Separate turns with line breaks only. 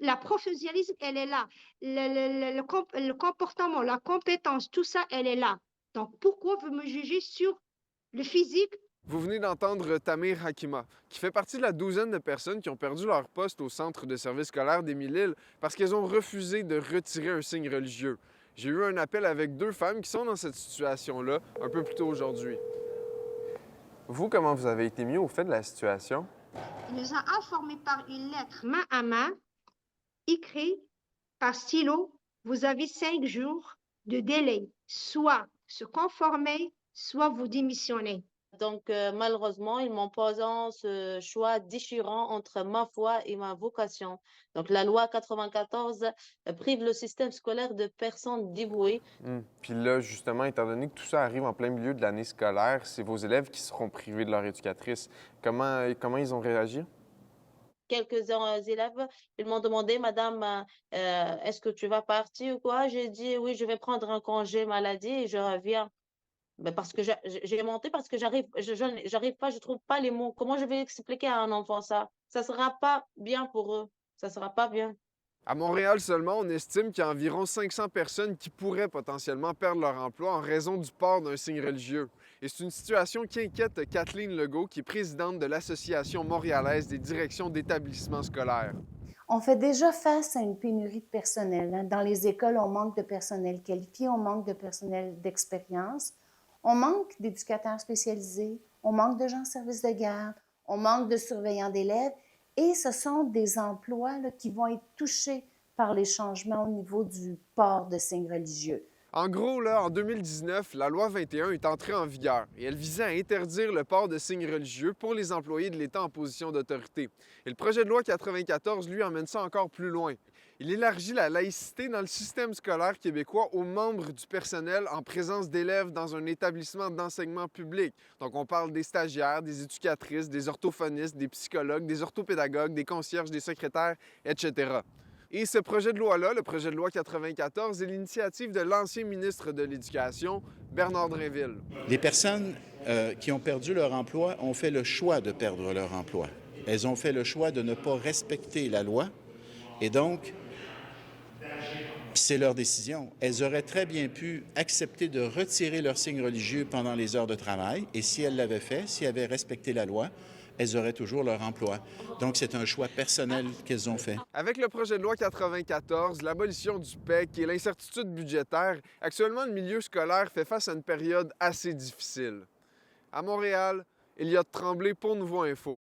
La professionnalisme, elle est là. Le comportement, la compétence, tout ça, elle est là. Donc, pourquoi vous me jugez sur le physique?
Vous venez d'entendre Tamir Hakima, qui fait partie de la douzaine de personnes qui ont perdu leur poste au centre de service scolaire d'Émile-Île parce qu'elles ont refusé de retirer un signe religieux. J'ai eu un appel avec 2 femmes qui sont dans cette situation-là un peu plus tôt aujourd'hui. Vous, comment vous avez été mis au fait de la situation?
Il nous a informés par une lettre main à main, écrite par stylo. Vous avez 5 jours de délai, soit se conformer, soit vous démissionner.
Donc, malheureusement, ils m'ont posé ce choix déchirant entre ma foi et ma vocation. Donc, la loi 94 prive le système scolaire de personnes dévouées.
Puis là, justement, étant donné que tout ça arrive en plein milieu de l'année scolaire, c'est vos élèves qui seront privés de leur éducatrice. Comment ils ont réagi?
Quelques élèves, ils m'ont demandé, Madame, est-ce que tu vas partir ou quoi? J'ai dit, oui, je vais prendre un congé maladie et je reviens. Ben parce que j'ai monté parce que j'arrive pas, je trouve pas les mots. Comment je vais expliquer à un enfant ça? Ça sera pas bien pour eux. Ça sera pas bien.
À Montréal seulement, on estime qu'il y a environ 500 personnes qui pourraient potentiellement perdre leur emploi en raison du port d'un signe religieux. Et c'est une situation qui inquiète Kathleen Legault, qui est présidente de l'Association montréalaise des directions d'établissements scolaires.
On fait déjà face à une pénurie de personnel, hein. Dans les écoles, on manque de personnel qualifié, on manque de personnel d'expérience, on manque d'éducateurs spécialisés, on manque de gens en service de garde, on manque de surveillants d'élèves. Et ce sont des emplois là, qui vont être touchés par les changements au niveau du port de signes religieux.
En gros, là, en 2019, la loi 21 est entrée en vigueur et elle visait à interdire le port de signes religieux pour les employés de l'État en position d'autorité. Et le projet de loi 94, lui, emmène ça encore plus loin. Il élargit la laïcité dans le système scolaire québécois aux membres du personnel en présence d'élèves dans un établissement d'enseignement public. Donc, on parle des stagiaires, des éducatrices, des orthophonistes, des psychologues, des orthopédagogues, des concierges, des secrétaires, etc. Et ce projet de loi-là, le projet de loi 94, est l'initiative de l'ancien ministre de l'Éducation, Bernard Drinville.
Les personnes qui ont perdu leur emploi ont fait le choix de perdre leur emploi. Elles ont fait le choix de ne pas respecter la loi et donc, c'est leur décision. Elles auraient très bien pu accepter de retirer leur signe religieux pendant les heures de travail et si elles l'avaient fait, si elles avaient respecté la loi, elles auraient toujours leur emploi. Donc, c'est un choix personnel qu'elles ont fait.
Avec le projet de loi 94, l'abolition du PEC et l'incertitude budgétaire, actuellement, le milieu scolaire fait face à une période assez difficile. À Montréal, Elliott Tremblay pour Nouveau Info.